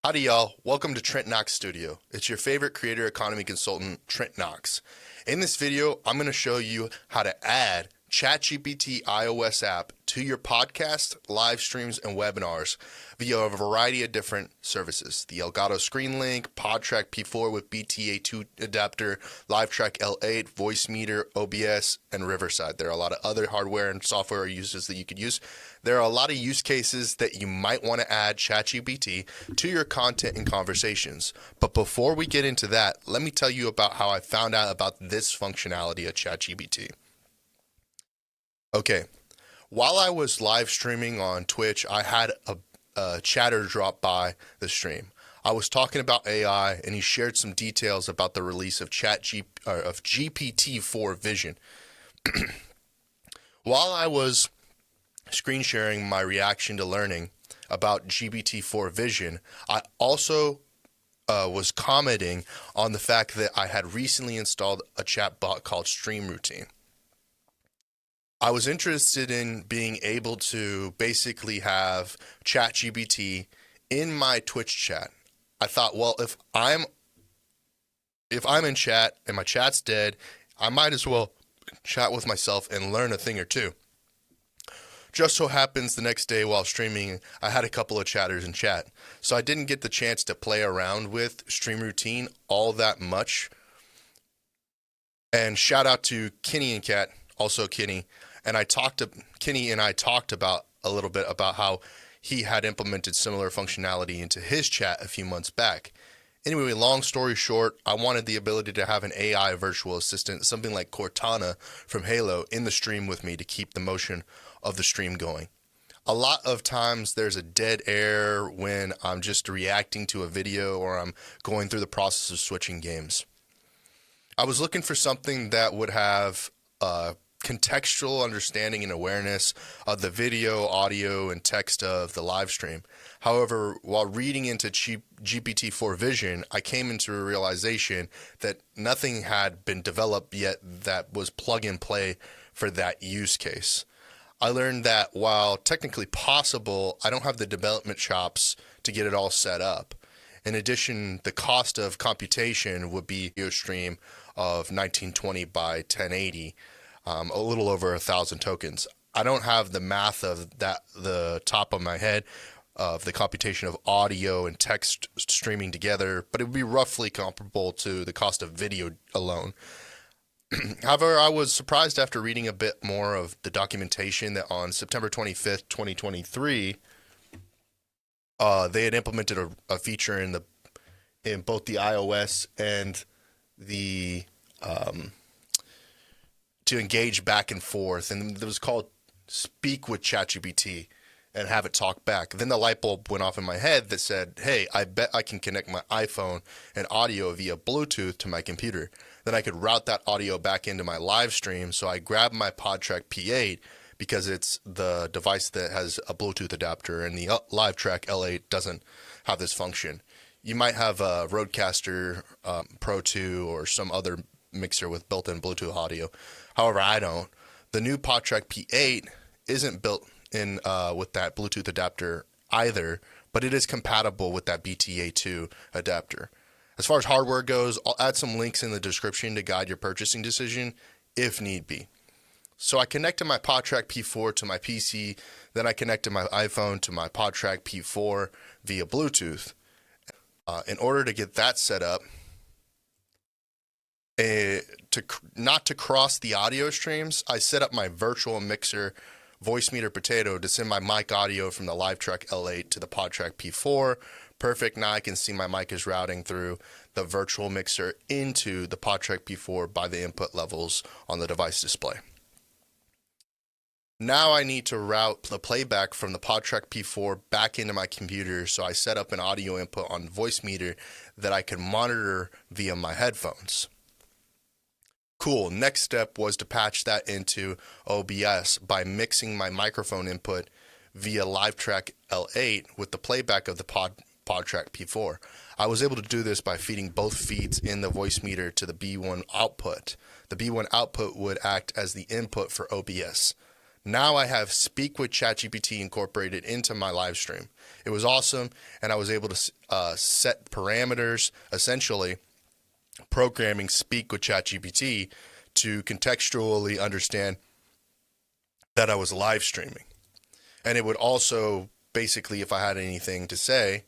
Howdy, y'all. Welcome to Trent Knox Studio. It's your favorite creator economy consultant, Trent Knox. In this video, I'm going to show you how to add ChatGPT iOS app to your podcast, live streams, and webinars via a variety of different services. The Elgato Screen Link, PodTrack P4 with BTA2 adapter, LiveTrack L8, Voice Meter, OBS, and Riverside. There are a lot of other hardware and software uses that you could use. There are a lot of use cases that you might want to add ChatGPT to your content and conversations. But before we get into that, let me tell you about how I found out about this functionality of ChatGPT. Okay, while I was live streaming on Twitch, I had a chatter drop by the stream. I was talking about AI, and he shared some details about the release of GPT-4 Vision. While I was screen sharing my reaction to learning about GPT-4 Vision, I also was commenting on the fact that I had recently installed a chat bot called Stream Routine. I was interested in being able to basically have ChatGPT in my Twitch chat. I thought, well, if I'm in chat and my chat's dead, I might as well chat with myself and learn a thing or two. Just so happens the next day while streaming, I had a couple of chatters in chat. So I didn't get the chance to play around with Stream Routine all that much. And shout out to Kenny and Kat, also Kenny. And Kenny and I talked about a little bit about how he had implemented similar functionality into his chat a few months back. Anyway, long story short, I wanted the ability to have an AI virtual assistant, something like Cortana from Halo, in the stream with me to keep the motion of the stream going. A lot of times there's a dead air when I'm just reacting to a video or I'm going through the process of switching games. I was looking for something that would have contextual understanding and awareness of the video, audio, and text of the live stream. However, while reading into GPT-4 Vision, I came into a realization that nothing had been developed yet that was plug and play for that use case. I learned that while technically possible, I don't have the development chops to get it all set up. In addition, the cost of computation would be a video stream of 1920 by 1080, a little over 1,000 tokens. I don't have the math of that, the top of my head, of the computation of audio and text streaming together, but it would be roughly comparable to the cost of video alone. However, I was surprised after reading a bit more of the documentation that on September 25th, 2023, they had implemented a feature in both the iOS and the to engage back and forth, and it was called Speak with ChatGPT and have it talk back. Then the light bulb went off in my head that said, hey, I bet I can connect my iPhone and audio via Bluetooth to my computer. Then I could route that audio back into my live stream. So I grabbed my PodTrack P8 because it's the device that has a Bluetooth adapter, and the LiveTrack L8 doesn't have this function. You might have a Rodecaster Pro 2 or some other mixer with built-in Bluetooth audio. However, I don't. The new PodTrack P8 isn't built in with that Bluetooth adapter either, but it is compatible with that BTA2 adapter. As far as hardware goes, I'll add some links in the description to guide your purchasing decision if need be. So I connected my PodTrack P4 to my PC, then I connected my iPhone to my PodTrack P4 via Bluetooth. In order to get that set up, not to cross the audio streams, I set up my virtual mixer Voice Meter Potato to send my mic audio from the LiveTrack L8 to the PodTrack P4. Perfect. Now I can see my mic is routing through the virtual mixer into the PodTrack P4 by the input levels on the device display. Now I need to route the playback from the PodTrack P4 back into my computer, so I set up an audio input on Voice Meter that I can monitor via my headphones. Cool. Next step was to patch that into OBS by mixing my microphone input via LiveTrack L8 with the playback of the PodTrack P4. I was able to do this by feeding both feeds in the Voice Meter to the B1 output. The B1 output would act as the input for OBS. Now I have Speak with ChatGPT incorporated into my live stream. It was awesome, and I was able to set parameters, essentially programming Speak with ChatGPT to contextually understand that I was live streaming. And it would also, basically, if I had anything to say,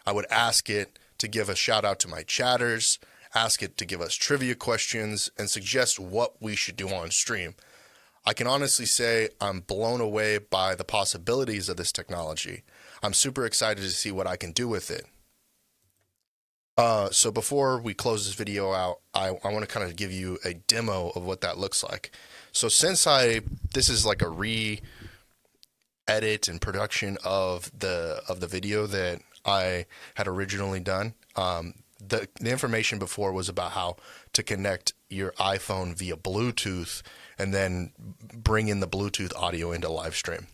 I would ask it to give a shout out to my chatters, ask it to give us trivia questions, and suggest what we should do on stream. I can honestly say I'm blown away by the possibilities of this technology. I'm super excited to see what I can do with it. So before we close this video out, I want to kind of give you a demo of what that looks like. So since this is like a re-edit and production of the video that I had originally done, the information before was about how to connect your iPhone via Bluetooth and then bring in the Bluetooth audio into live stream.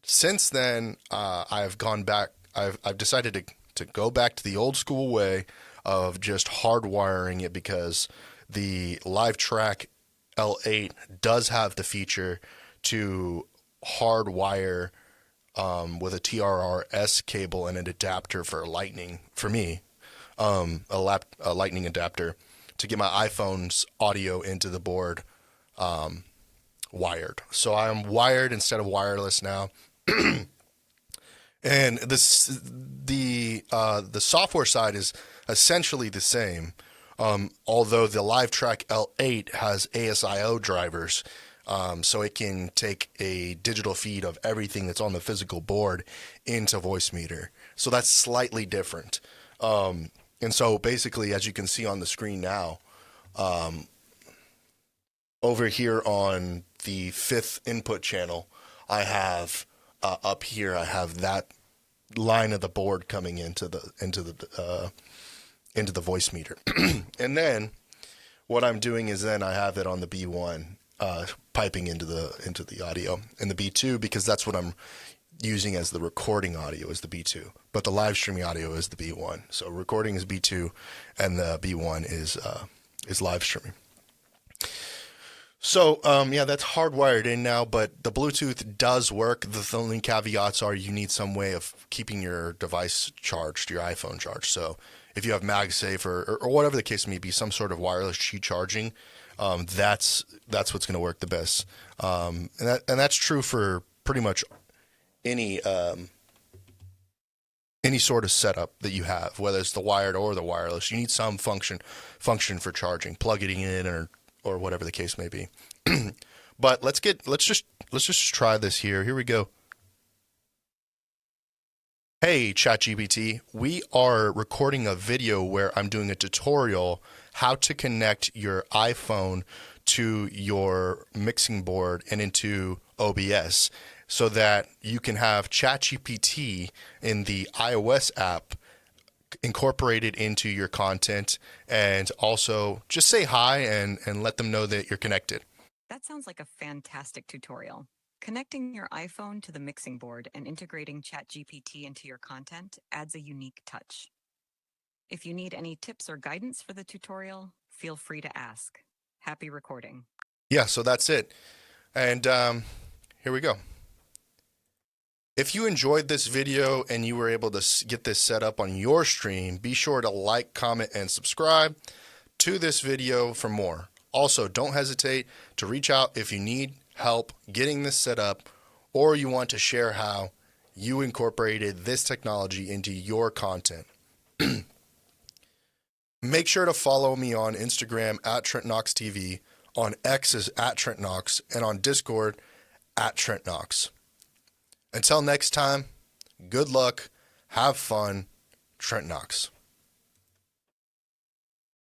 Since then, I've gone back. I've decided to go back to the old school way of just hardwiring it, because the LiveTrack L8 does have the feature to hardwire with a TRRS cable and an adapter for Lightning, for me, a Lightning adapter to get my iPhone's audio into the board wired. So I'm wired instead of wireless now. And the software side is essentially the same, although the LiveTrack L8 has ASIO drivers, so it can take a digital feed of everything that's on the physical board into Voicemeeter. So that's slightly different. And so basically, as you can see on the screen now, over here on the 5th input channel, I have up here, I have that line of the board coming into the Voicemeeter. And then what I'm doing is then I have it on the B1 piping into the audio, and the B2, because that's what I'm using as the recording audio, is the B2, but the live streaming audio is the B1. So recording is B2 and the B1 is live streaming. So, yeah, that's hardwired in now, but the Bluetooth does work. The only caveats are you need some way of keeping your device charged, your iPhone charged. So if you have MagSafe or whatever the case may be, some sort of wireless Qi charging, that's what's going to work the best. And that's true for pretty much any sort of setup that you have, whether it's the wired or the wireless. You need some function for charging, plug it in or whatever the case may be. But let's just try this here. Here we go. Hey, ChatGPT, we are recording a video where I'm doing a tutorial how to connect your iPhone to your mixing board and into OBS so that you can have ChatGPT in the iOS app incorporated into your content, and also just say hi and let them know that you're connected. That sounds like a fantastic tutorial. Connecting your iPhone to the mixing board and integrating ChatGPT into your content adds a unique touch. If you need any tips or guidance for the tutorial, feel free to ask. Happy recording. Yeah, so that's it. And here we go. If you enjoyed this video and you were able to get this set up on your stream, be sure to like, comment, and subscribe to this video for more. Also, don't hesitate to reach out if you need help getting this set up, or you want to share how you incorporated this technology into your content. Make sure to follow me on Instagram at Trent Knox TV, on X is at Trent Knox, and on Discord at Trent Knox. Until next time, good luck, have fun, Trent Knox.